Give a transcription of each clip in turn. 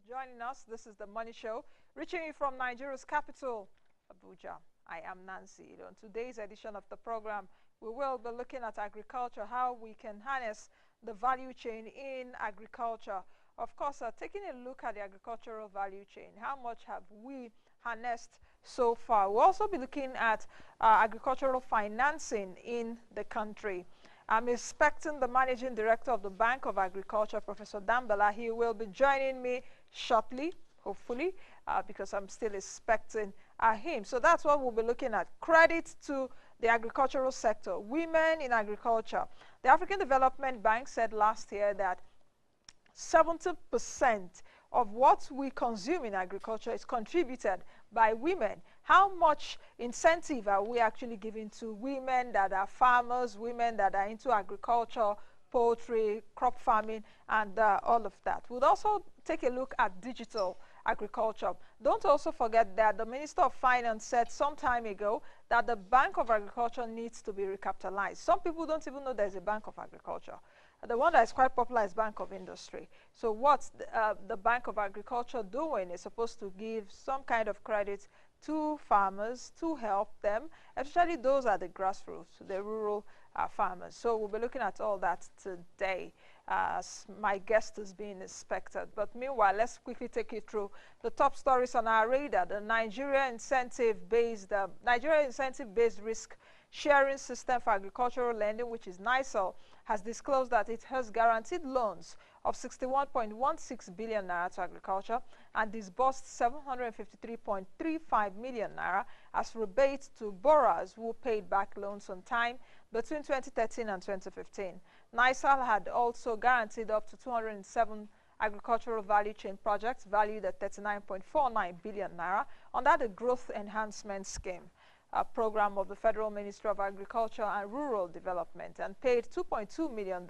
for joining us. This is the Money Show, reaching you from Nigeria's capital, Abuja. I am Nancy. On today's edition of the program, we will be looking at agriculture, how we can harness the value chain in agriculture. Of course, taking a look at the agricultural value chain, how much have we harnessed so far? We'll also be looking at agricultural financing in the country. I'm expecting the Managing Director of the Bank of Agriculture, Professor Dambala. He will be joining me shortly, hopefully, because I'm still expecting him. So that's what we'll be looking at. Credit to the agricultural sector, women in agriculture. The African Development Bank said last year that 70% of what we consume in agriculture is contributed by women. How much incentive are we actually giving to women that are farmers, women that are into agriculture, poultry, crop farming, and all of that? We'll also take a look at digital agriculture. Don't also forget that the Minister of Finance said some time ago that the Bank of Agriculture needs to be recapitalized. Some people don't even know there's a Bank of Agriculture. The one that is quite popular is Bank of Industry. So what's the Bank of Agriculture doing? Is supposed to give some kind of credit to farmers to help them, especially those at the grassroots, the rural farmers. So we'll be looking at all that today as my guest is being expected. But meanwhile, let's quickly take you through the top stories on our radar. The Nigeria incentive-based risk sharing system for agricultural lending, which is NISAL, has disclosed that it has guaranteed loans of 61.16 billion naira to agriculture and disbursed 753.35 million naira as rebates to borrowers who paid back loans on time between 2013 and 2015. NISAL had also guaranteed up to 207 agricultural value chain projects valued at 39.49 billion naira under the Growth Enhancement Scheme, a program of the Federal Ministry of Agriculture and Rural Development, and paid $2.2 million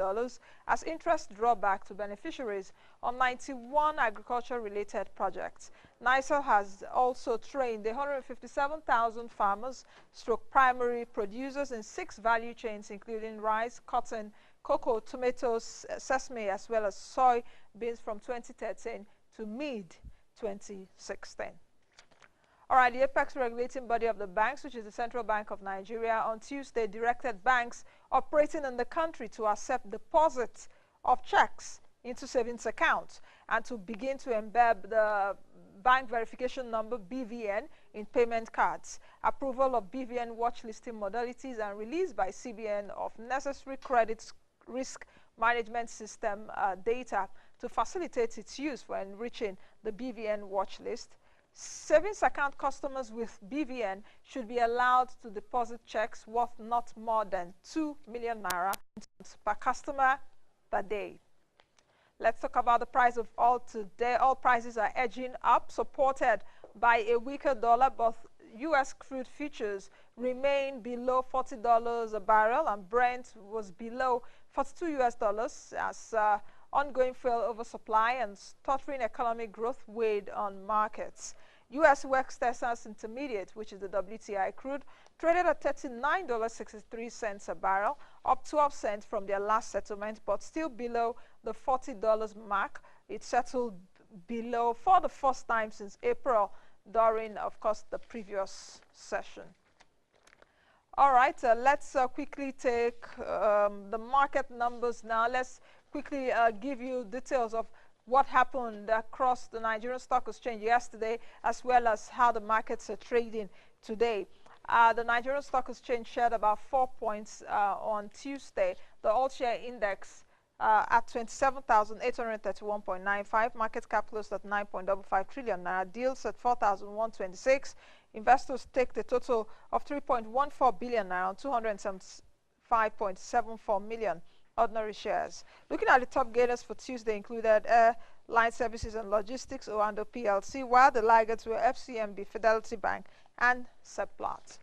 as interest drawback to beneficiaries on 91 agriculture-related projects. NISAL has also trained 157,000 farmers, primary producers in 6 value chains, including rice, cotton, cocoa, tomatoes, sesame, as well as soy beans from 2013 to mid-2016. All right, the apex regulating body of the banks, which is the Central Bank of Nigeria, on Tuesday directed banks operating in the country to accept deposits of checks into savings accounts and to begin to embed the bank verification number, BVN, in payment cards. Approval of BVN watch listing modalities and release by CBN of necessary credit risk management system data to facilitate its use for enriching the BVN watch list. Savings account customers with BVN should be allowed to deposit checks worth not more than 2 million naira per customer per day. Let's talk about the price of oil today. Oil prices are edging up, supported by a weaker dollar. Both U.S. crude futures remain below $40 a barrel, and Brent was below $42 as ongoing fuel oversupply and stuttering economic growth weighed on markets. U.S. West Texas Intermediate, which is the WTI crude, traded at $39.63 a barrel, up 12 cents from their last settlement, but still below the $40 mark. It settled below for the first time since April during, of course, the previous session. All right, let's quickly take the market numbers now. Let's quickly give you details of what happened across the Nigerian Stock Exchange yesterday, as well as how the markets are trading today. The Nigerian Stock Exchange shared about 4 points on Tuesday. The all-share index at 27,831.95. Market cap closed at 9.55 trillion naira. Deals at 4,126. Investors take the total of 3.14 billion naira on 275.74 million ordinary shares. Looking at the top gainers for Tuesday included Airline Services and Logistics, Oando PLC, while the laggards were FCMB, Fidelity Bank, and Seplat.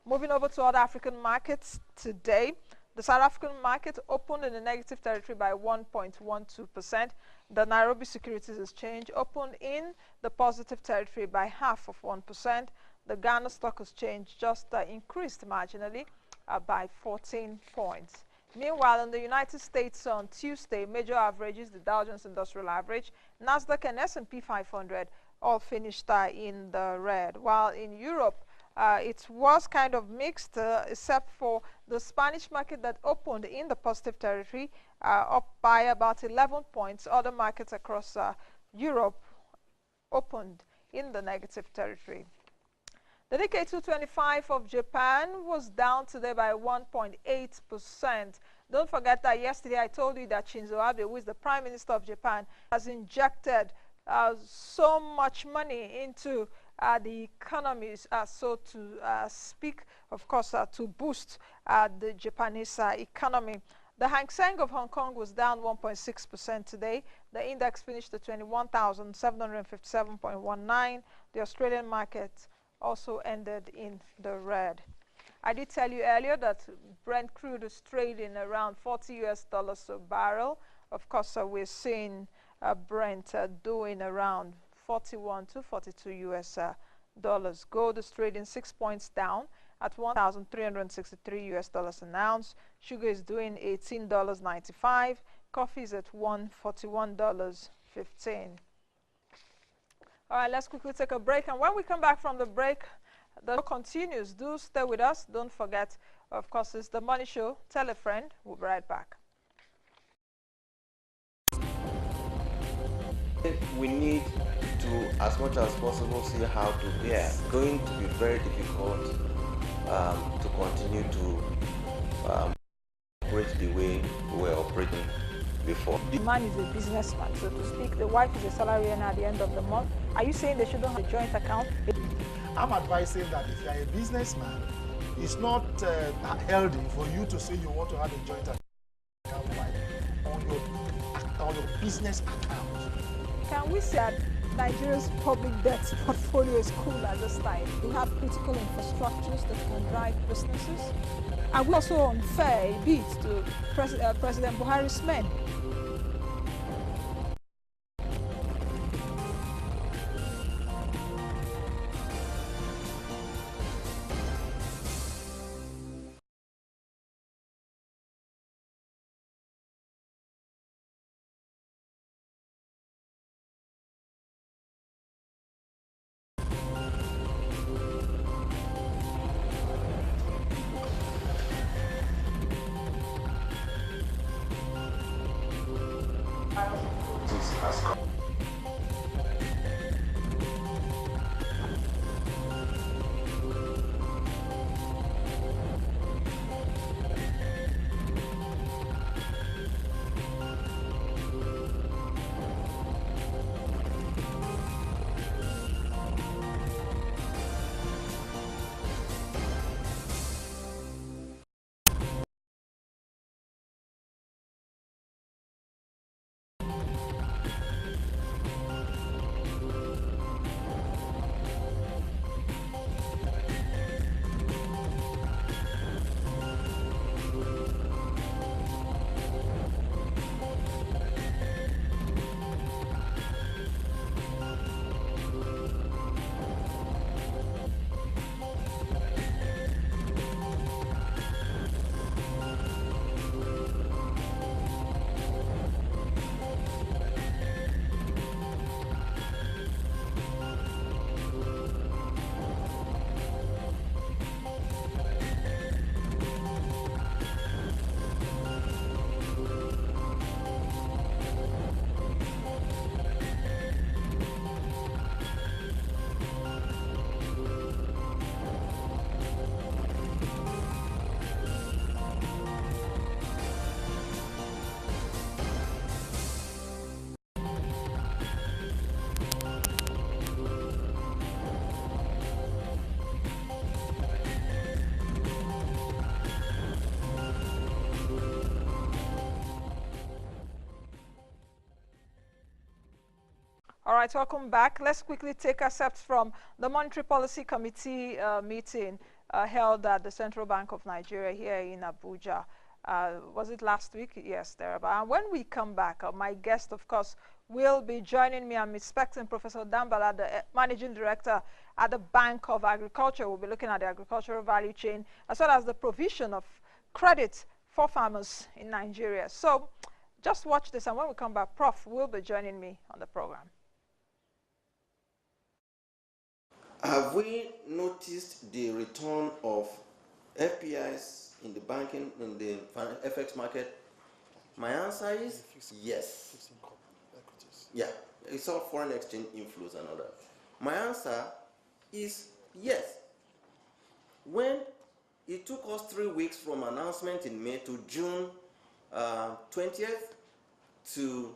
Moving over to other African markets today, the South African market opened in the negative territory by 1.12%. The Nairobi Securities Exchange opened in the positive territory by 0.5%. The Ghana Stock Exchange just increased marginally by 14 points. Meanwhile, in the United States on Tuesday, major averages, the Dow Jones Industrial Average Nasdaq and S&P 500 all finished in the red. While in Europe, it was kind of mixed, except for the Spanish market that opened in the positive territory, up by about 11 points. Other markets across Europe opened in the negative territory. The Nikkei 225 of Japan was down today by 1.8%. Don't forget that yesterday I told you that Shinzo Abe, who is the Prime Minister of Japan, has injected so much money into the economies, so to speak, of course, to boost the Japanese economy. The Hang Seng of Hong Kong was down 1.6% today. The index finished at 21,757.19. The Australian market also ended in the red. I did tell you earlier that Brent crude is trading around $40 US a barrel. Of course, we're seeing Brent doing around 41 to 42 US dollars. Gold is trading 6 points down at 1,363 US dollars an ounce. Sugar is doing $18.95. Coffee is at $141.15. All right, let's quickly take a break. And when we come back from the break, the show continues. Do stay with us. Don't forget, of course, it's the Money Show. Tell a friend. We'll be right back. We need to, as much as possible, see how to. Yeah, going to be very difficult to continue to operate the way we were operating before. The man is a businessman, so to speak. The wife is a salary earner at the end of the month. Are you saying they shouldn't have a joint account? I'm advising that if you're a businessman, it's not healthy for you to say you want to have a joint account on your business account. Can we say that Nigeria's public debt portfolio is cool at this time? We have critical infrastructures that can drive businesses. Are we also unfair a bit to President Buhari's men? All right, welcome back. Let's quickly take excerpts from the Monetary Policy Committee meeting held at the Central Bank of Nigeria here in Abuja. Was it last week? Yes, thereabout. And when we come back, my guest, of course, will be joining me. I'm expecting Professor Dambala, the Managing Director at the Bank of Agriculture. We'll be looking at the agricultural value chain, as well as the provision of credit for farmers in Nigeria. So, Just watch this, and when we come back, Prof will be joining me on the program. Have we noticed the return of FPIs in the banking, in the FX market? My answer is yes. Yeah, it's all foreign exchange inflows and all that. My answer is yes. When it took us 3 weeks from announcement in May to June 20th to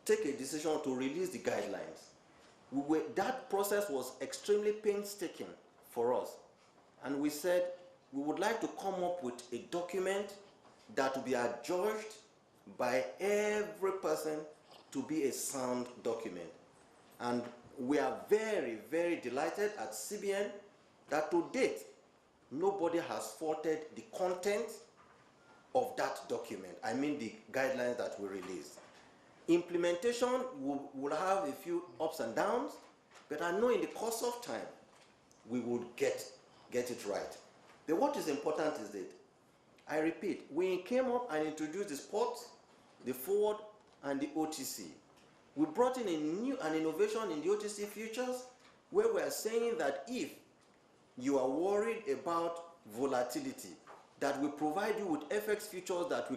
take a decision to release the guidelines, that process was extremely painstaking for us. And we said we would like to come up with a document that will be adjudged by every person to be a sound document. And we are very, very delighted at CBN that to date, nobody has faulted the content of that document. I mean the guidelines that we released. Implementation will have a few ups and downs, but I know in the course of time, we will get it right. But what is important is that, I repeat, we came up and introduced the spot, the forward, and the OTC. We brought in an innovation in the OTC futures, where we are saying that if you are worried about volatility, that we provide you with FX futures that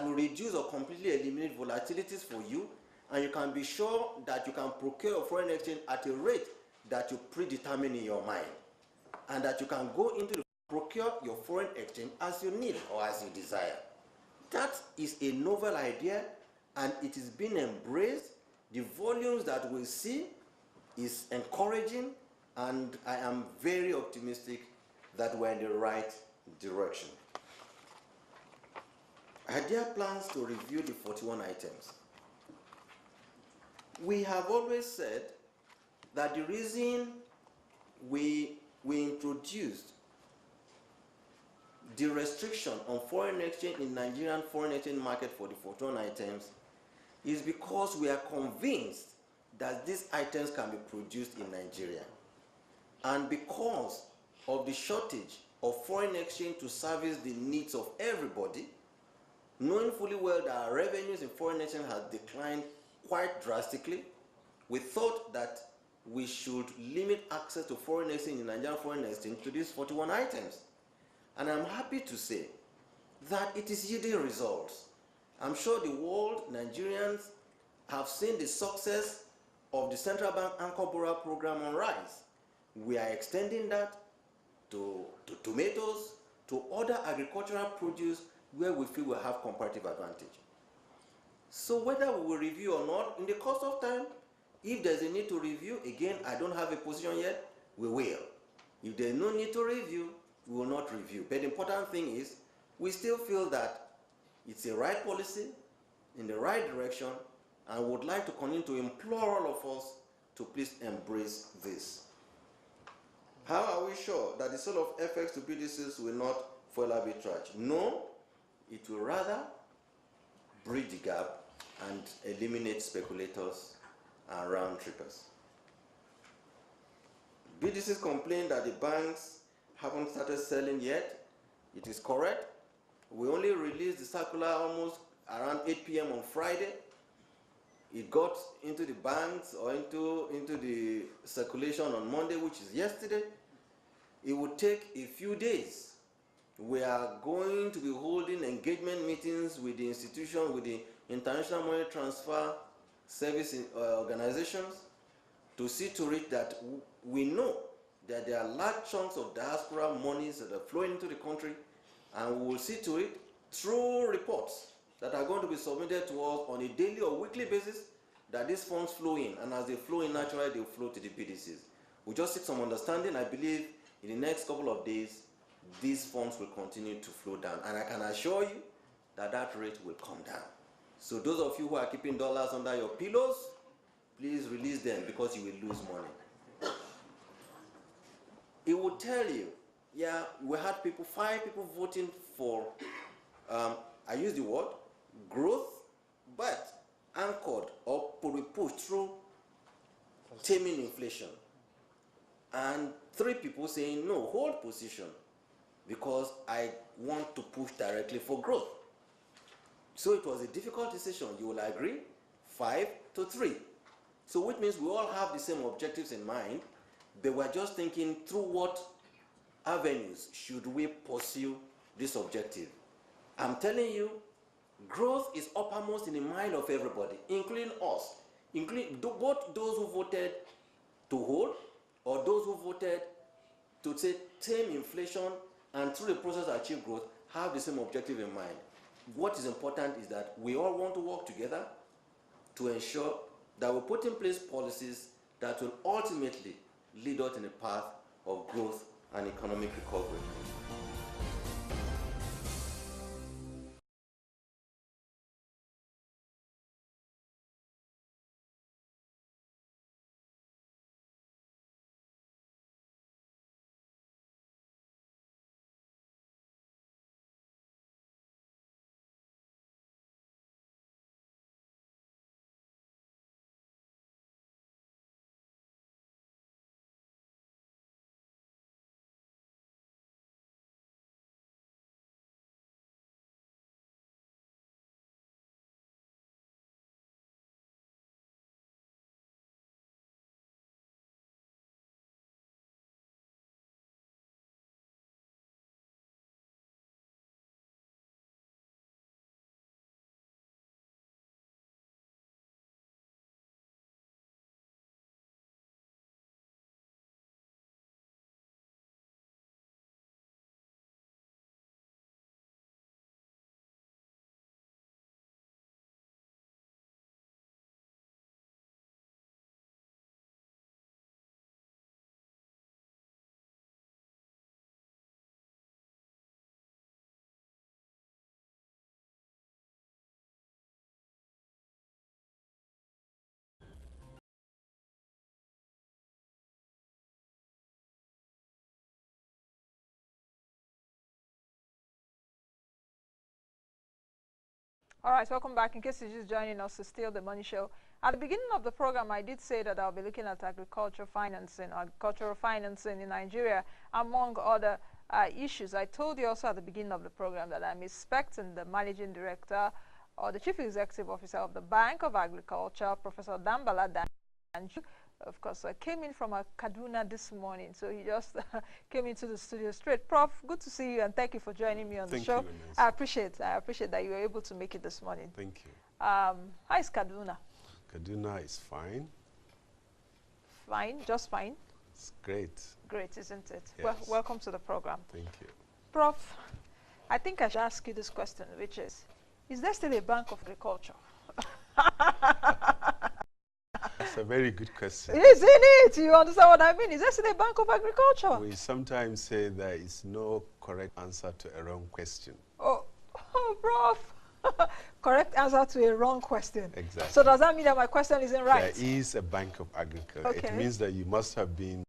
will reduce or completely eliminate volatilities for you, and you can be sure that you can procure your foreign exchange at a rate that you predetermine in your mind, and that you can go into the procure your foreign exchange as you need or as you desire. That is a novel idea, and it is being embraced. The volumes that we see is encouraging, and I am very optimistic that we're in the right direction. Are there plans to review the 41 items? We have always said that the reason we introduced the restriction on foreign exchange in Nigerian foreign exchange market for the 41 items is because we are convinced that these items can be produced in Nigeria. And because of the shortage of foreign exchange to service the needs of everybody, knowing fully well that our revenues in foreign exchange have declined quite drastically, we thought that we should limit access to foreign exchange in Nigerian foreign exchange to these 41 items. And I'm happy to say that it is yielding results. I'm sure the world, Nigerians, have seen the success of the Central Bank Anchor Borrower Program on rice. We are extending that to tomatoes, to other agricultural produce where we feel we have comparative advantage. So whether we will review or not, in the course of time, if there's a need to review, again, I don't have a position yet, we will. If there's no need to review, we will not review. But the important thing is, we still feel that it's a right policy, in the right direction, and would like to continue to implore all of us to please embrace this. How are we sure that the sale of FX to BDCs will not foil arbitrage? No, it will rather bridge the gap and eliminate speculators and round trippers. BDCs complain that the banks haven't started selling yet. It is correct. We only released the circular almost around 8 p.m. on Friday. It got into the banks or into the circulation on Monday, which is yesterday. It would take a few days. We are going to be holding engagement meetings with the institution, with the International Money Transfer Service organizations, to see to it that we know that there are large chunks of diaspora monies that are flowing into the country, and we will see to it through reports that are going to be submitted to us on a daily or weekly basis that these funds flow in, and as they flow in naturally, they will flow to the BDCs. We just seek some understanding. I believe in the next couple of days, these funds will continue to flow down, and I can assure you that that rate will come down. So those of you who are keeping dollars under your pillows, please release them, because you will lose money. It will tell you, yeah, we had 5 people voting for, I use the word, growth, but anchored or pushed through taming inflation. And 3 people saying, no, hold position, because I want to push directly for growth. So it was a difficult decision, you will agree, 5-3. So which means we all have the same objectives in mind, but we're just thinking through what avenues should we pursue this objective. I'm telling you, growth is uppermost in the mind of everybody, including us, including both those who voted to hold or those who voted to say tame inflation and through the process achieve growth have the same objective in mind. What is important is that we all want to work together to ensure that we put in place policies that will ultimately lead us in a path of growth and economic recovery. All right, welcome back. In case you're just joining us, it's still the Money Show. At the beginning of the program, I did say that I'll be looking at agricultural financing in Nigeria, among other issues. I told you also at the beginning of the program that I'm expecting the managing director or the chief executive officer of the Bank of Agriculture, Professor Dambala Danju, of course, came in from Kaduna this morning, so he just came into the studio straight. Prof, good to see you, and thank you for joining me on the show. Thank you, I appreciate that you were able to make it this morning. Thank you. How is Kaduna? Kaduna is fine. Fine, just fine. It's great. Great, isn't it? Yes. Well, welcome to the program. Thank you. Prof, I think I should ask you this question, which is there still a Bank of Agriculture? That's a very good question. Isn't it? You understand what I mean? Is there still a Bank of Agriculture? We sometimes say there is no correct answer to a wrong question. Oh, Prof. Correct answer to a wrong question. Exactly. So does that mean that my question isn't right? There is a Bank of Agriculture. Okay. It means that you must have been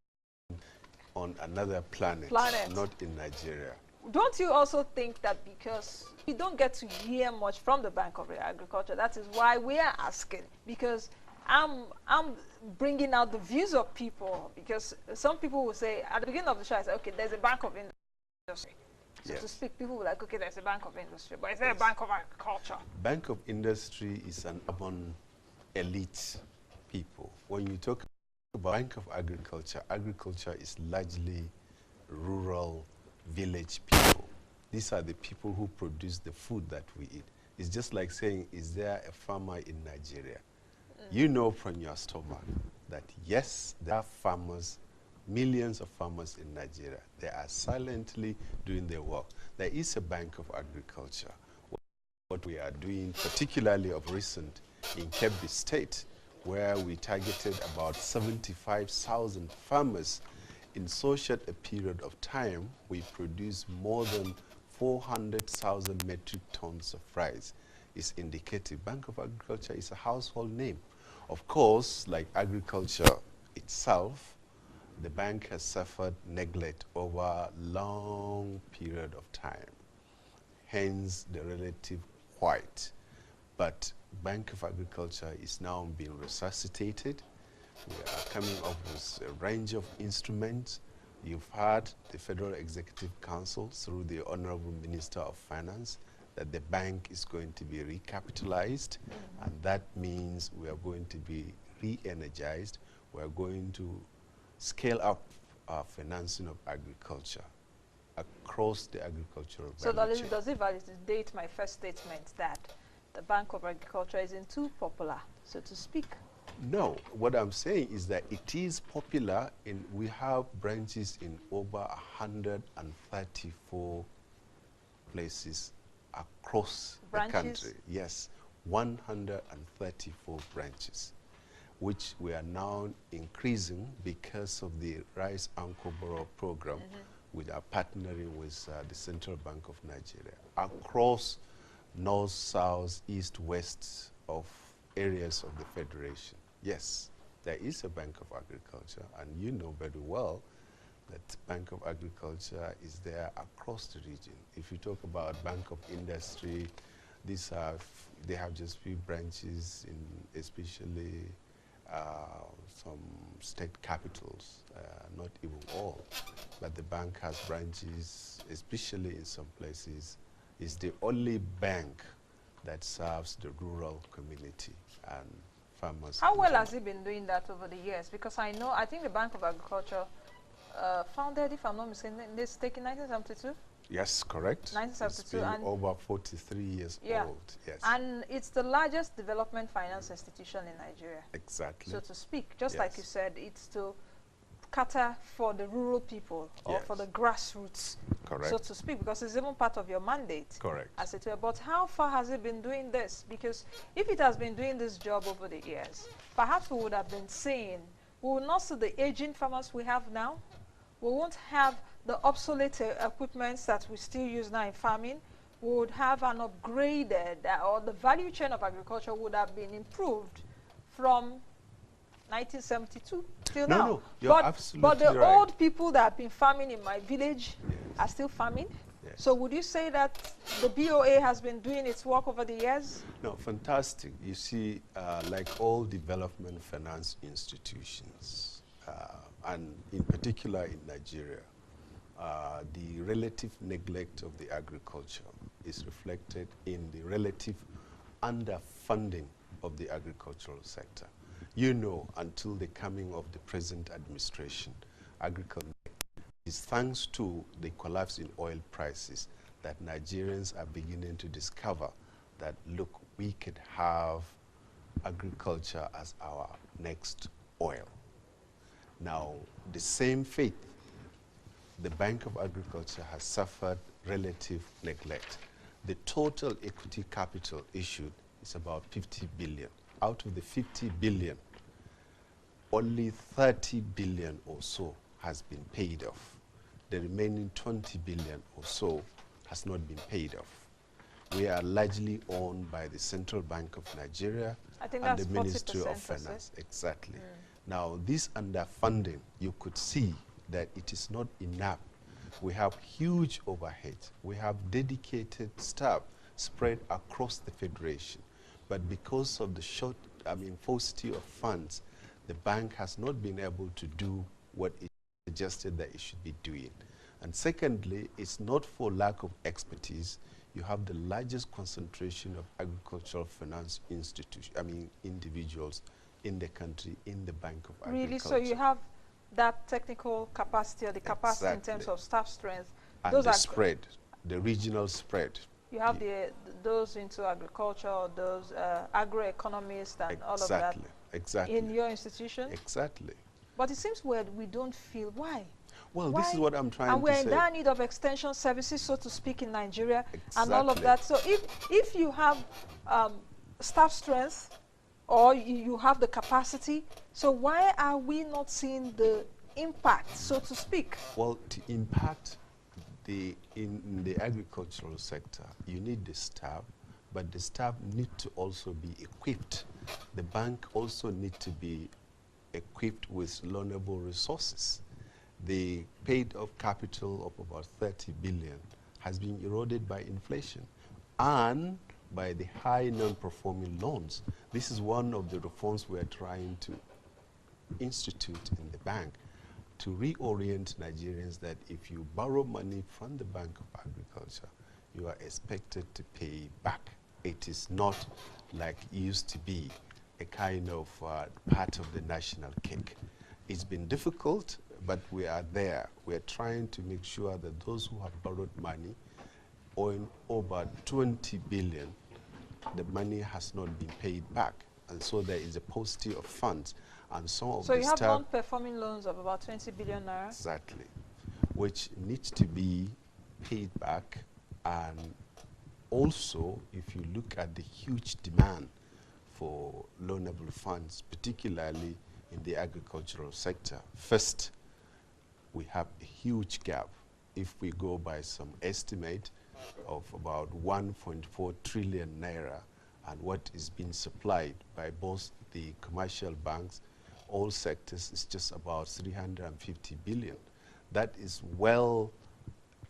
on another planet, not in Nigeria. Don't you also think that because we don't get to hear much from the Bank of Agriculture, that is why we are asking? Because I'm bringing out the views of people, because some people will say, at the beginning of the show, I said, okay, there's a Bank of Industry. So Yes. to speak, people will like, okay, there's a Bank of Industry, but is there a Bank of Agriculture? Bank of Industry is an urban elite people. When you talk about Bank of Agriculture, agriculture is largely rural village people. These are the people who produce the food that we eat. It's just like saying, is there a farmer in Nigeria? You know from your stomach that yes, there are farmers, millions of farmers in Nigeria. They are silently doing their work. There is a Bank of Agriculture. What we are doing, particularly of recent in Kebbi State, where we targeted about 75,000 farmers. In so short a period of time, we produced more than 400,000 metric tons of rice. Is indicative. Bank of Agriculture is a household name. Of course, like agriculture itself, the bank has suffered neglect over a long period of time, hence the relative quiet. But Bank of Agriculture is now being resuscitated. We are coming up with a range of instruments. You've heard the Federal Executive Council through the Honorable Minister of Finance that the bank is going to be recapitalized, and that means we are going to be re-energized. We are going to scale up our financing of agriculture across the agricultural So value chain. does it validate my first statement that the Bank of Agriculture isn't too popular, so to speak? No, what I'm saying is that it is popular. We have branches in over 134 places across the country. Yes, 134 branches, which we are now increasing because of the Rice Anchor Borough program. We are partnering with the Central Bank of Nigeria across north, south, east, west of areas of the Federation. Yes, there is a Bank of Agriculture, and you know very well that Bank of Agriculture is there across the region. If you talk about Bank of Industry, they have just few branches in especially some state capitals, not even all, but the bank has branches, especially in some places. It's the only bank that serves the rural community and farmers. How well has it been doing that over the years? Because I think the Bank of Agriculture founded, if I'm not mistaken, in 1972? Yes, correct. 1972. It's been and over 43 years old. Yes. And it's the largest development finance institution in Nigeria. Exactly. So to speak, just like you said, it's to cater for the rural people or for the grassroots, correct, so to speak, because it's even part of your mandate. Correct. As it were. But how far has it been doing this? Because if it has been doing this job over the years, perhaps we would have been saying, we will not see the aging farmers we have now. We won't have the obsolete equipments that we still use now in farming. We would have an upgraded, or the value chain of agriculture would have been improved from 1972 till now. No, you're absolutely but the right. old people that have been farming in my village are still farming. Yes. So would you say that the BOA has been doing its work over the years? No, fantastic. You see, like all development finance institutions, and in particular in Nigeria, the relative neglect of the agriculture is reflected in the relative underfunding of the agricultural sector. You know, until the coming of the present administration, agriculture is thanks to the collapse in oil prices that Nigerians are beginning to discover that, look, we could have agriculture as our next oil. Now, the same fate, the Bank of Agriculture has suffered relative neglect. The total equity capital issued is about 50 billion. Out of the 50 billion, only 30 billion or so has been paid off. The remaining 20 billion or so has not been paid off. We are largely owned by the Central Bank of Nigeria and the Ministry of Finance. Exactly. Now, this underfunding, you could see that it is not enough. We have huge overheads. We have dedicated staff spread across the Federation. But because of the paucity of funds, the bank has not been able to do what it suggested that it should be doing. And secondly, it's not for lack of expertise. You have the largest concentration of agricultural finance individuals in the country, in the Bank of Agriculture. Really? So you have that technical capacity, or the capacity in terms of staff strength. And those the spread, the regional spread. You have those into agriculture, those agroeconomists and all of that. Exactly. In your institution? Exactly. But it seems we don't feel why. Well, this is what I'm trying to say. And we're in dire need of extension services, so to speak, in Nigeria, and all of that. So if you have staff strength, or you have the capacity, so why are we not seeing the impact, so to speak? Well, to impact in the agricultural sector, you need the staff, but the staff need to also be equipped. The bank also need to be equipped with loanable resources. The paid-off capital of about 30 billion has been eroded by inflation and by the high non-performing loans. This is one of the reforms we are trying to institute in the bank, to reorient Nigerians that if you borrow money from the Bank of Agriculture, you are expected to pay back. It is not like it used to be, a kind of part of the national cake. It's been difficult, but we are there. We are trying to make sure that those who have borrowed money, owing over 20 billion, the money has not been paid back. And so there is a paucity of funds. And some of So the you have staff, non-performing loans of about 20 billion naira? exactly, which needs to be paid back. And also, if you look at the huge demand for loanable funds, particularly in the agricultural sector, first, we have a huge gap. If we go by some estimate of about 1.4 trillion naira, and what is being supplied by both the commercial banks, all sectors, is just about 350 billion. That is well,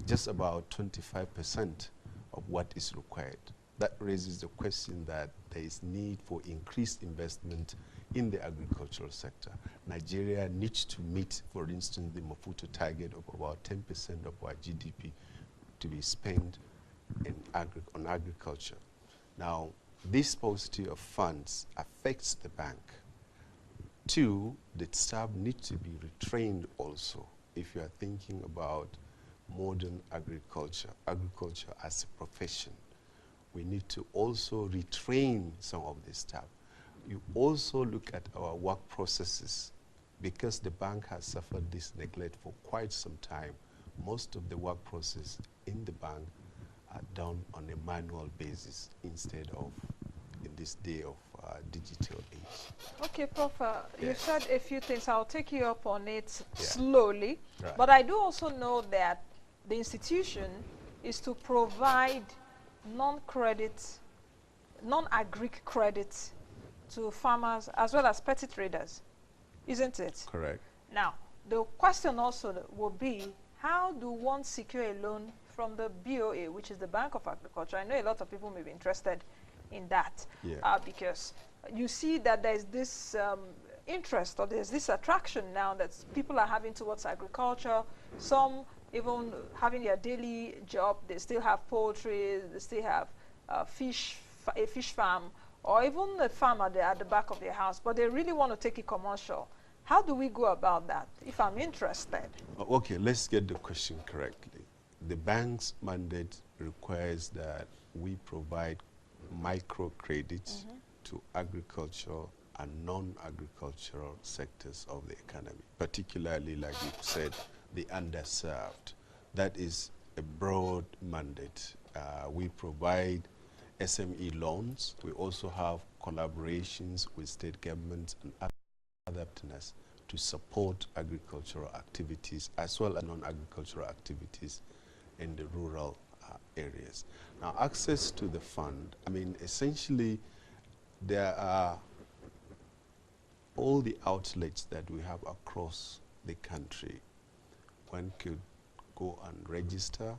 just about 25% of what is required. That raises the question that there is need for increased investment in the agricultural sector. Nigeria needs to meet, for instance, the Maputo target of about 10% of our GDP to be spent in on agriculture. Now, this paucity of funds affects the bank. Two, the staff need to be retrained also. If you are thinking about modern agriculture as a profession, we need to also retrain some of the staff. You also look at our work processes. Because the bank has suffered this neglect for quite some time, most of the work process in the bank are done on a manual basis instead of in this day of digital age. Okay, Prof, you Yes. said a few things. I'll take you up on it Yeah. slowly. Right. But I do also know that the institution is to provide non-credit, non-agric credit to farmers as well as petty traders, isn't it? Correct. Now, the question also will be, how do one secure a loan from the BOA, which is the Bank of Agriculture? I know a lot of people may be interested in that, Yeah. because you see that there's this interest, or there's this attraction now that people are having towards agriculture. Some even having their daily job, they still have poultry, they still have a fish farm, or even a farm at the back of their house, but they really want to take it commercial. How do we go about that if I'm interested? Okay, let's get the question correctly. The bank's mandate requires that we provide microcredits to agricultural and non-agricultural sectors of the economy, particularly, like you said, the underserved. That is a broad mandate. We provide SME loans. We also have collaborations with state governments and other partners to support agricultural activities as well as non-agricultural activities in the rural areas. Now, access to the fund, I mean, essentially, there are all the outlets that we have across the country. One could go and register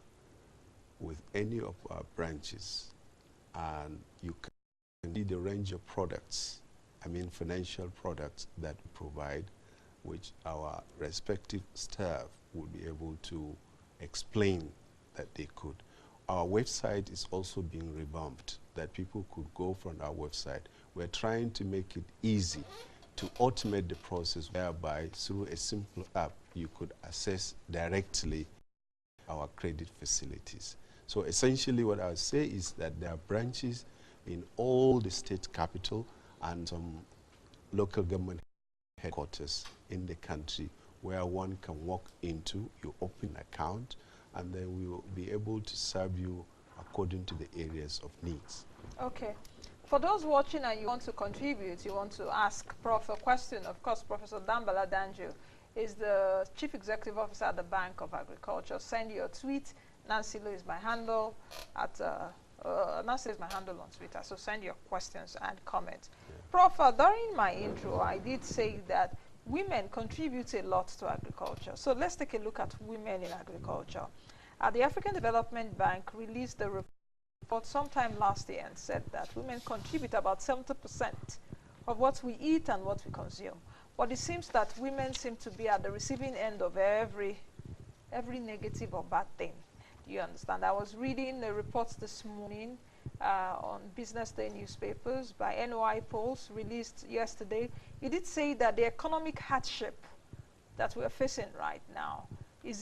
with any of our branches, and you can see the range of products, I mean financial products that we provide, which our respective staff will be able to explain that they could. Our website is also being revamped, that people could go from our website. We're trying to make it easy to automate the process, whereby through a simple app, you could access directly our credit facilities. So essentially what I would say is that there are branches in all the state capital and some local government headquarters in the country where one can walk into, you open an account, and then we will be able to serve you according to the areas of needs. Okay. For those watching and you want to contribute, you want to ask Prof a question, of course, Professor Dambala Danjo is the Chief Executive Officer at the Bank of Agriculture. Send your tweet. Nancy Lou is my handle at Nancy is my handle on Twitter. So send your questions and comments. Yeah. Prof, during my intro, I did say that women contribute a lot to agriculture. So let's take a look at women in agriculture. The African Development Bank released a report sometime last year and said that women contribute about 70% of what we eat and what we consume. But it seems that women seem to be at the receiving end of every negative or bad thing. Do you understand? I was reading the reports this morning on Business Day newspapers by NOI polls released yesterday. It did say that the economic hardship that we're facing right now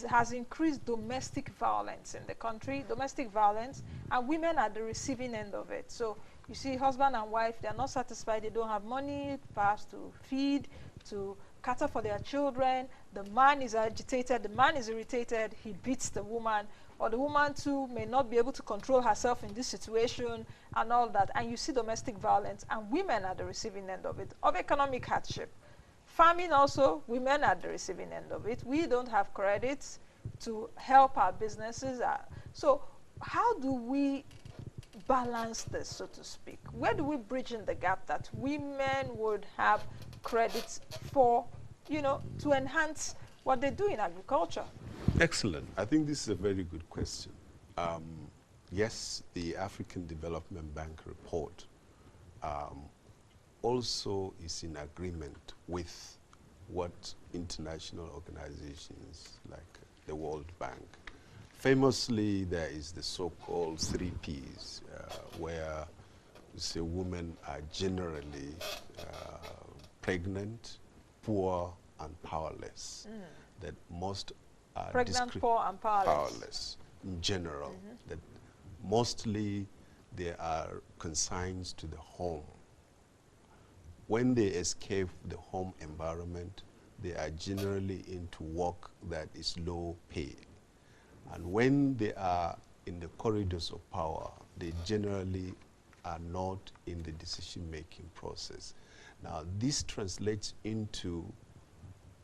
has increased domestic violence in the country, domestic violence, and women are the receiving end of it. So you see husband and wife, they're not satisfied, they don't have money perhaps to feed, to cater for their children. The man is agitated, the man is irritated, he beats the woman, or the woman too may not be able to control herself in this situation and all that. And you see domestic violence, and women are the receiving end of it, of economic hardship. Farming also, women are the receiving end of it. We don't have credits to help our businesses. So how do we balance this, so to speak? Where do we bridge in the gap that women would have credits for, you know, to enhance what they do in agriculture? Excellent. I think this is a very good question. Yes, the African Development Bank report also is in agreement with what international organizations like the World Bank. Famously, there is the so-called 3 Ps, where you say women are generally pregnant, poor, and powerless. That most are Pregnant, poor, and powerless. In general. That mostly they are consigned to the home. When they escape the home environment, they are generally into work that is low pay. And when they are in the corridors of power, they generally are not in the decision-making process. Now, this translates into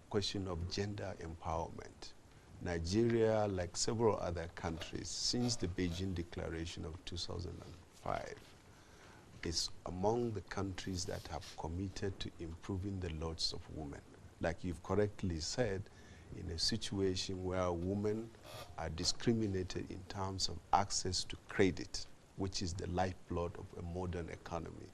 question of gender empowerment. Nigeria, like several other countries, since the Beijing Declaration of 2005, is among the countries that have committed to improving the lots of women. Like you've correctly said, in a situation where women are discriminated in terms of access to credit, which is the lifeblood of a modern economy.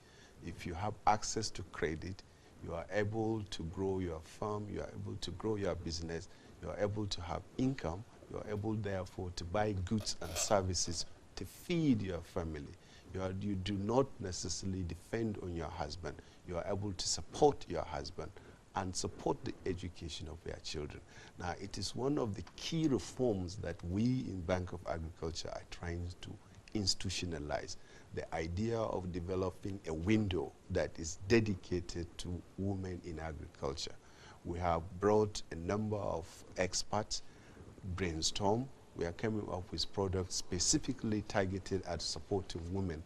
If you have access to credit, you are able to grow your farm, you are able to grow your business, you are able to have income, you are able therefore to buy goods and services to feed your family. You do not necessarily depend on your husband. You are able to support your husband and support the education of their children. Now, it is one of the key reforms that we in Bank of Agriculture are trying to institutionalize, the idea of developing a window that is dedicated to women in agriculture. We have brought a number of experts, brainstorm. We are coming up with products specifically targeted at supporting women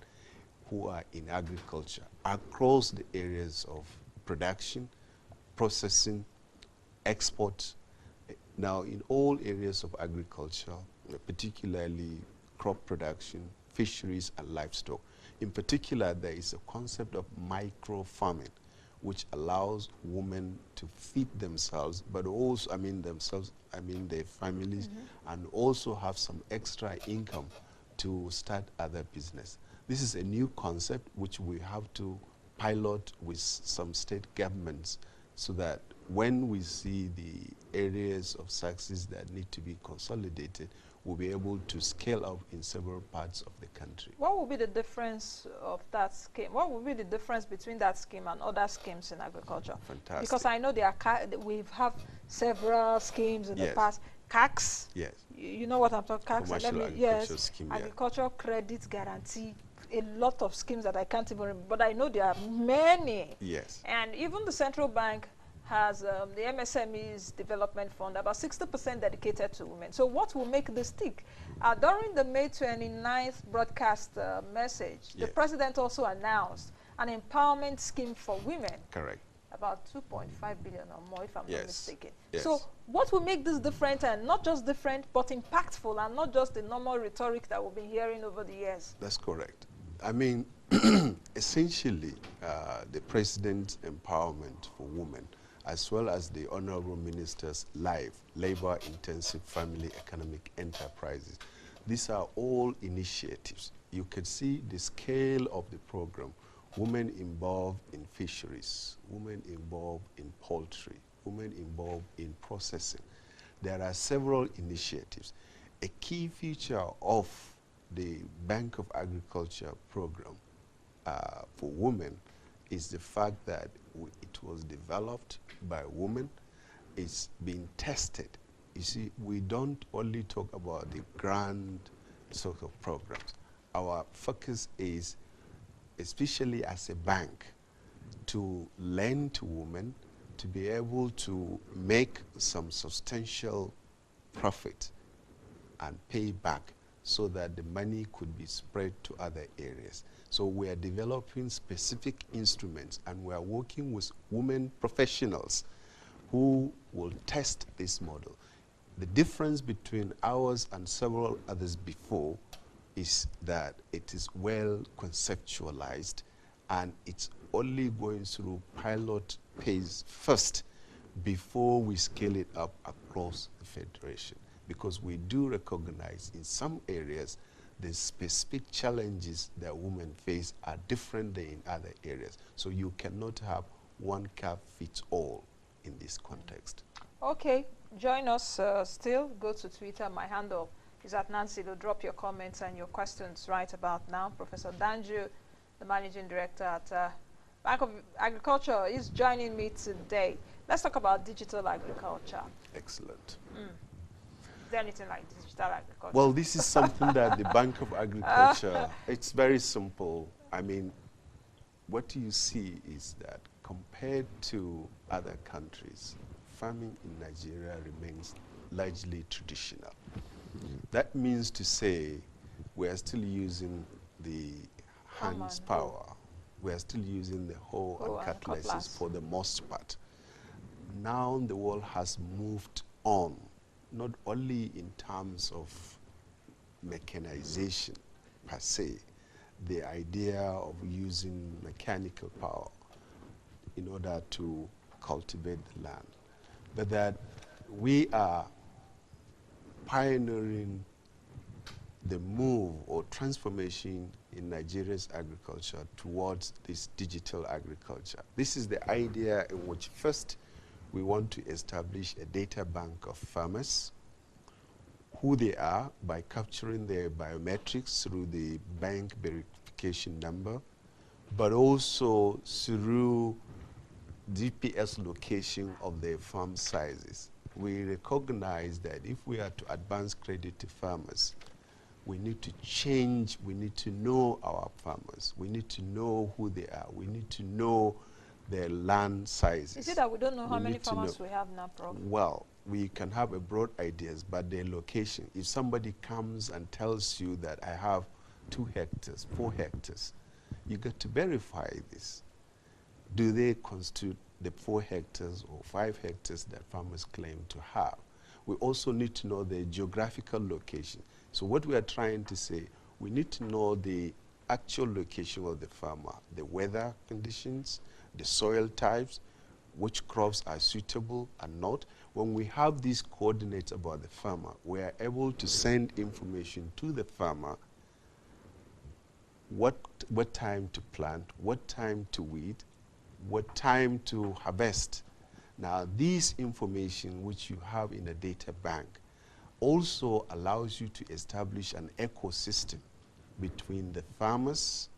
who are in agriculture across the areas of production, processing, export. Now, in all areas of agriculture, particularly crop production, fisheries, and livestock. In particular, there is a concept of micro-farming, which allows women to feed themselves, but also, their families, and also have some extra income to start other business. This is a new concept which we have to pilot with some state governments so that when we see the areas of success that need to be consolidated, we'll be able to scale up in several parts of the country. What will be the difference of that scheme? What will be the difference between that scheme and other schemes in agriculture? Fantastic. Because I know we've had several schemes in the past. CACs. Yes. You know what I'm talking about? Commercial agriculture scheme, agricultural credit guarantee. A lot of schemes that I can't even remember, but I know there are many. Yes. And even the central bank has the MSMEs Development Fund, about 60% dedicated to women. So what will make this stick? During the May 29th broadcast message, the president also announced an empowerment scheme for women. Correct. About 2.5 billion or more, if I'm not mistaken. Yes. So what will make this different, and not just different, but impactful, and not just the normal rhetoric that we've been hearing over the years? That's correct. I mean, essentially, the president's empowerment for women, as well as the Honorable Minister's labor-intensive family economic enterprises, these are all initiatives. You can see the scale of the program. Women involved in fisheries, women involved in poultry, women involved in processing. There are several initiatives. a key feature of the Bank of Agriculture program for women is the fact that it was developed by women. It's been tested. You see, we don't only talk about the grand sort of programs. Our focus is, especially as a bank, to lend to women to be able to make some substantial profit and pay back so that the money could be spread to other areas. So we are developing specific instruments, and we are working with women professionals who will test this model. The difference between ours and several others before is that it is well conceptualized, and it's only going through pilot phase first before we scale it up across the federation, because we do recognize in some areas the specific challenges that women face are different than in other areas. So you cannot have one cap fits all in this context. Okay, join us still. Go to Twitter. My handle is @Nancy. Drop your comments and your questions right about now. Professor Danju, the Managing Director at Bank of Agriculture, is joining me today. Let's talk about digital agriculture. Excellent. Is there anything like digital agriculture? Well, this is something that the Bank of Agriculture, it's very simple. I mean, what you see is that compared to other countries, farming in Nigeria remains largely traditional. That means to say we are still using the hands power. We are still using the hoe and cutlasses for the most part. Now the world has moved on, not only in terms of mechanization per se, the idea of using mechanical power in order to cultivate the land, but that we are pioneering the move or transformation in Nigeria's agriculture towards this digital agriculture. This is the idea in which first we want to establish a data bank of farmers, who they are by capturing their biometrics through the bank verification number, but also through GPS location of their farm sizes. We recognize that if we are to advance credit to farmers, we need to change, we need to know our farmers, we need to know who they are, we need to know their land sizes. Is it that we don't know how many farmers we have now, Prof? Well, we can have a broad ideas, but their location. If somebody comes and tells you that I have 2 hectares, 4 hectares, you got to verify this. Do they constitute the 4 hectares or 5 hectares that farmers claim to have? We also need to know the geographical location. So what we are trying to say, we need to know the actual location of the farmer, the weather conditions, the soil types, which crops are suitable and not. When we have these coordinates about the farmer, we are able to send information to the farmer, what time to plant, what time to weed, what time to harvest. Now, this information which you have in a data bank also allows you to establish an ecosystem between the farmers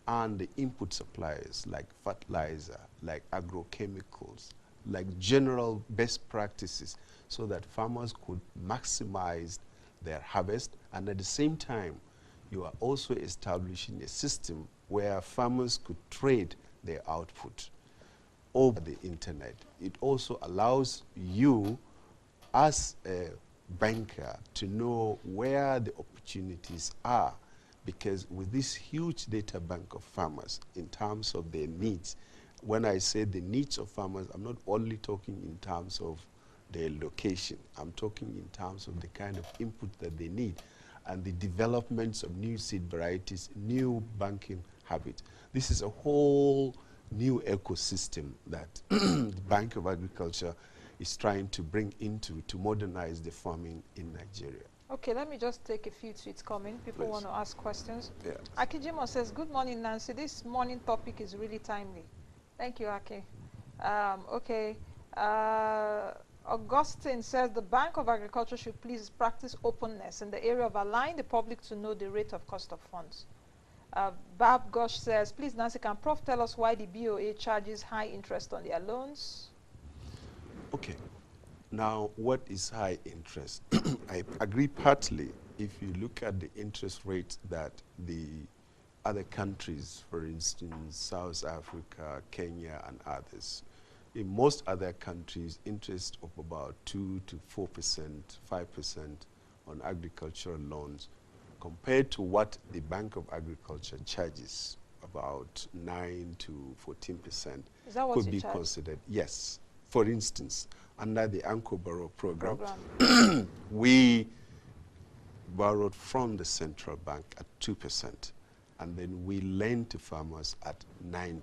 and the input suppliers like fertilizer, like agrochemicals, like general best practices, so that farmers could maximize their harvest. And at the same time, you are also establishing a system where farmers could trade their output over the internet. It also allows you as a banker to know where the opportunities are, because with this huge data bank of farmers in terms of their needs, when I say the needs of farmers, I'm not only talking in terms of their location, I'm talking in terms of the kind of input that they need and the developments of new seed varieties, new banking habits. This is a whole new ecosystem that the Bank of Agriculture is trying to bring into to modernize the farming in Nigeria. Okay, let me just take a few tweets coming. People want to ask questions. Yes. Akijimo says, good morning, Nancy. This morning topic is really timely. Thank you, Aki. Okay. Augustine says the Bank of Agriculture should please practice openness in the area of allowing the public to know the rate of cost of funds. Bab Gosh says, please Nancy, can Prof tell us why the BOA charges high interest on their loans? Okay. Now, what is high interest? I agree partly. If you look at the interest rates that the other countries, for instance, South Africa, Kenya, and others, in most other countries, interest of about 2 to 4%, 5% on agricultural loans, compared to what the Bank of Agriculture charges, about 9 to 14%, Is that what could you be charge? considered. Yes. For instance, under the Anchor Borrow program, we borrowed from the central bank at 2%, and then we lend to farmers at 9%.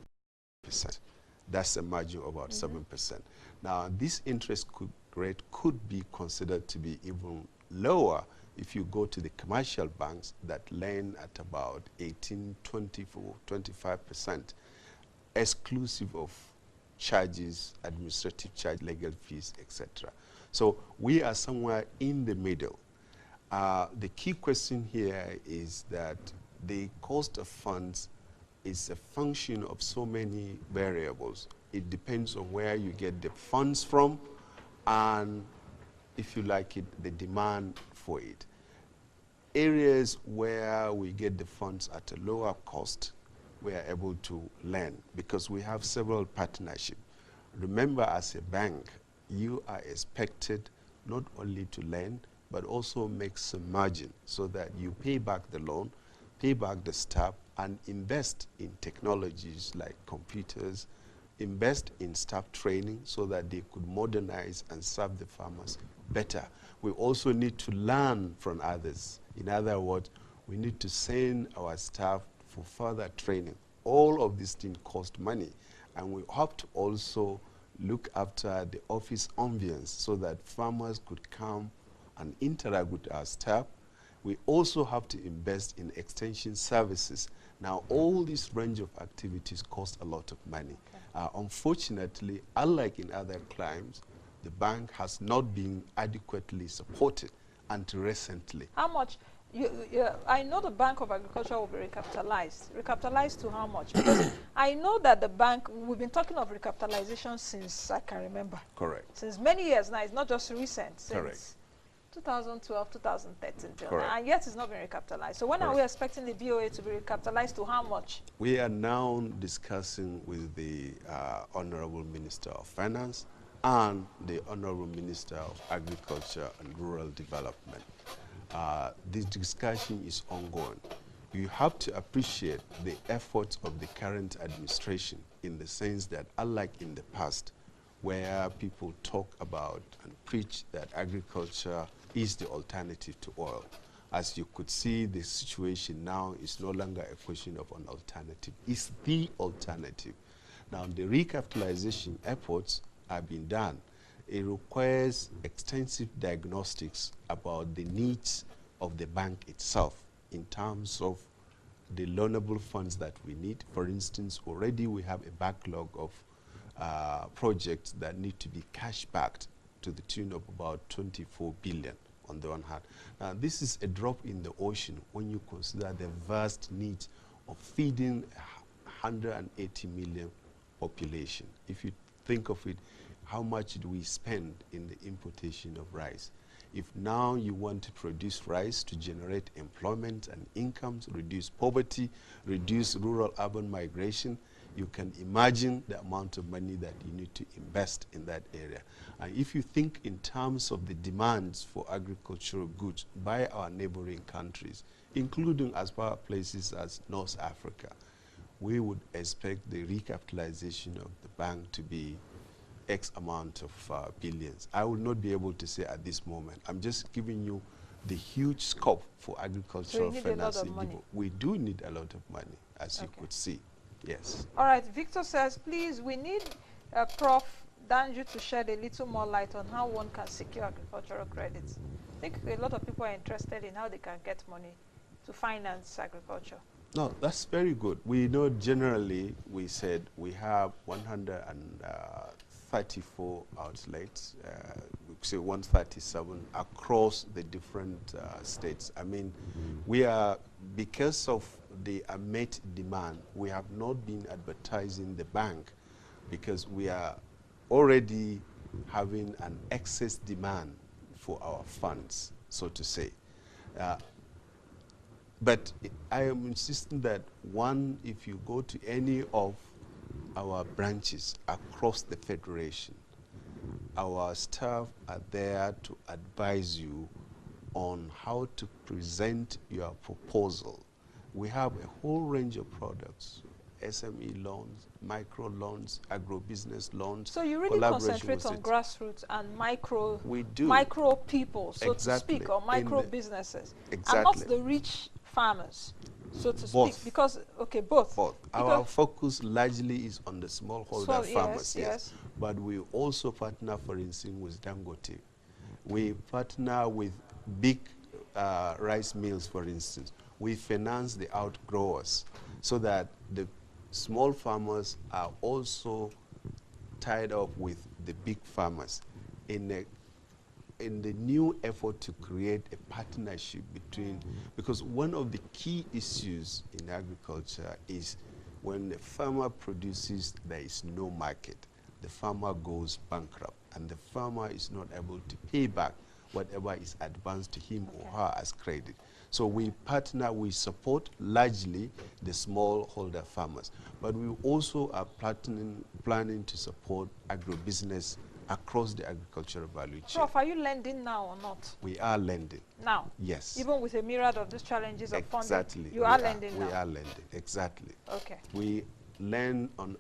That's a margin of about 7%. Now, this interest rate could be considered to be even lower if you go to the commercial banks that lend at about 18, 24, 25%, exclusive of charges, administrative charge, legal fees, etc. So we are somewhere in the middle. The key question here is that the cost of funds is a function of so many variables. It depends on where you get the funds from and, if you like it, the demand for it. Areas where we get the funds at a lower cost, we are able to lend because we have several partnerships. Remember, as a bank, you are expected not only to lend, but also make some margin so that you pay back the loan, pay back the staff, and invest in technologies like computers, invest in staff training so that they could modernize and serve the farmers better. We also need to learn from others. In other words, we need to send our staff for further training. All of these things cost money, and we have to also look after the office ambience so that farmers could come and interact with our staff. We also have to invest in extension services. Now, all this range of activities cost a lot of money. Unfortunately, unlike in other climes, the bank has not been adequately supported until recently. How much? I know the Bank of Agriculture will be recapitalized. Recapitalized to how much? Because I know that the bank, we've been talking of recapitalization since I can remember. Correct. Since many years now. It's not just recent. Since Correct. 2012, 2013 till Correct. now, and yet it's not been recapitalized. So when are we expecting the BOA to be recapitalized to how much? We are now discussing with the Honorable Minister of Finance and the Honorable Minister of Agriculture and Rural Development. This discussion is ongoing. You have to appreciate the efforts of the current administration in the sense that, unlike in the past, where people talk about and preach that agriculture is the alternative to oil. As you could see, the situation now is no longer a question of an alternative. It's the alternative. Now, the recapitalization efforts are being done. It requires extensive diagnostics about the needs of the bank itself in terms of the loanable funds that we need. For instance, already we have a backlog of projects that need to be cash backed to the tune of about 24 billion on the one hand. Now, this is a drop in the ocean when you consider the vast needs of feeding 180 million population. If you think of it, how much do we spend in the importation of rice? If now you want to produce rice to generate employment and incomes, reduce poverty, reduce rural-urban migration, you can imagine the amount of money that you need to invest in that area. And if you think in terms of the demands for agricultural goods by our neighboring countries, including as far places as North Africa, we would expect the recapitalization of the bank to be X amount of billions. I will not be able to say at this moment. I'm just giving you the huge scope for agricultural financing. We do need a lot of money, as you could see. Yes. All right. Victor says, please, we need Prof. Danju to shed a little more light on how one can secure agricultural credits. I think a lot of people are interested in how they can get money to finance agriculture. No, that's very good. We know generally, we said we have 130 134 outlets, say 137 across the different states. I mean, we are, because of the unmet demand, we have not been advertising the bank because we are already having an excess demand for our funds, so to say. But I am insisting that, one, if you go to any of our branches across the Federation, our staff are there to advise you on how to present your proposal. We have a whole range of products: SME loans, micro loans, agro-business loans. So you really concentrate on grassroots and micro people, so to speak, or micro businesses, and not the rich farmers, so to speak, because, okay, both. Our focus largely is on the smallholder farmers, yes. But we also partner, for instance, with Dangote. We partner with big rice mills, for instance. We finance the outgrowers so that the small farmers are also tied up with the big farmers in the new effort to create a partnership between, because one of the key issues in agriculture is when the farmer produces, there is no market. The farmer goes bankrupt, and the farmer is not able to pay back whatever is advanced to him or her as credit. So we partner, we support largely the smallholder farmers, but we also are planning to support agribusiness across the agricultural value chain. Prof, are you lending now or not? We are lending. Now? Yes. Even with a myriad of these challenges of funding? Exactly. You are lending now? We are lending, exactly. Okay. We lend on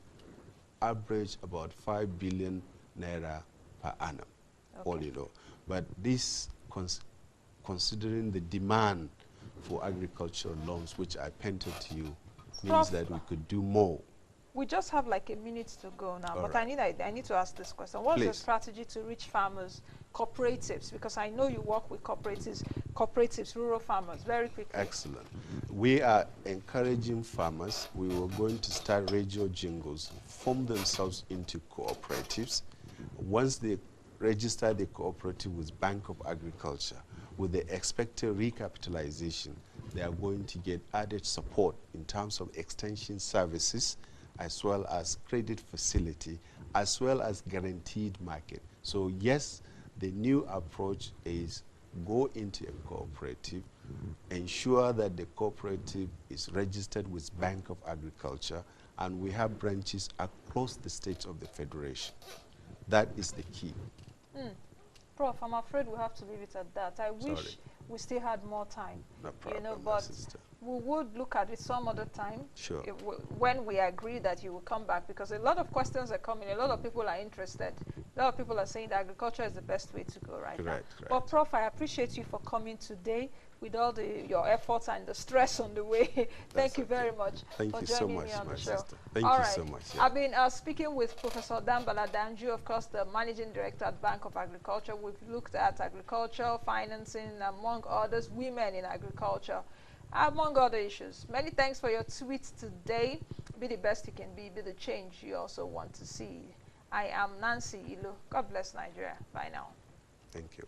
average about 5 billion naira per annum, all in all. But this, considering the demand for agricultural loans, which I painted to you, means that we could do more. We just have like a minute to go now, All but right. I need to ask this question. What is your strategy to reach farmers, cooperatives? Because I know you work with cooperatives, rural farmers, very quickly. Excellent. We are encouraging farmers. We were going to start radio jingles, form themselves into cooperatives. Once they register the cooperative with Bank of Agriculture, with the expected recapitalization, they are going to get added support in terms of extension services, as well as credit facility, as well as guaranteed market. So yes, the new approach is go into a cooperative, ensure that the cooperative is registered with Bank of Agriculture, and we have branches across the states of the Federation. That is the key. Prof, I'm afraid we have to leave it at that. I wish we still had more time. No problem, you know, but we would look at it some other time. Sure. When we agree that you will come back, because a lot of questions are coming. A lot of people are interested. A lot of people are saying that agriculture is the best way to go right now. But Prof, I appreciate you for coming today with all your efforts and the stress on the way. Thank you very much for joining me on the show. Thank you so much. Yeah. I've been speaking with Professor Dambala Danju, of course, the Managing Director at Bank of Agriculture. We've looked at agriculture, financing, among others, women in agriculture, among other issues. Many thanks for your tweets today. Be the best you can be the change you also want to see. I am Nancy Ilu. God bless Nigeria. Bye now. Thank you.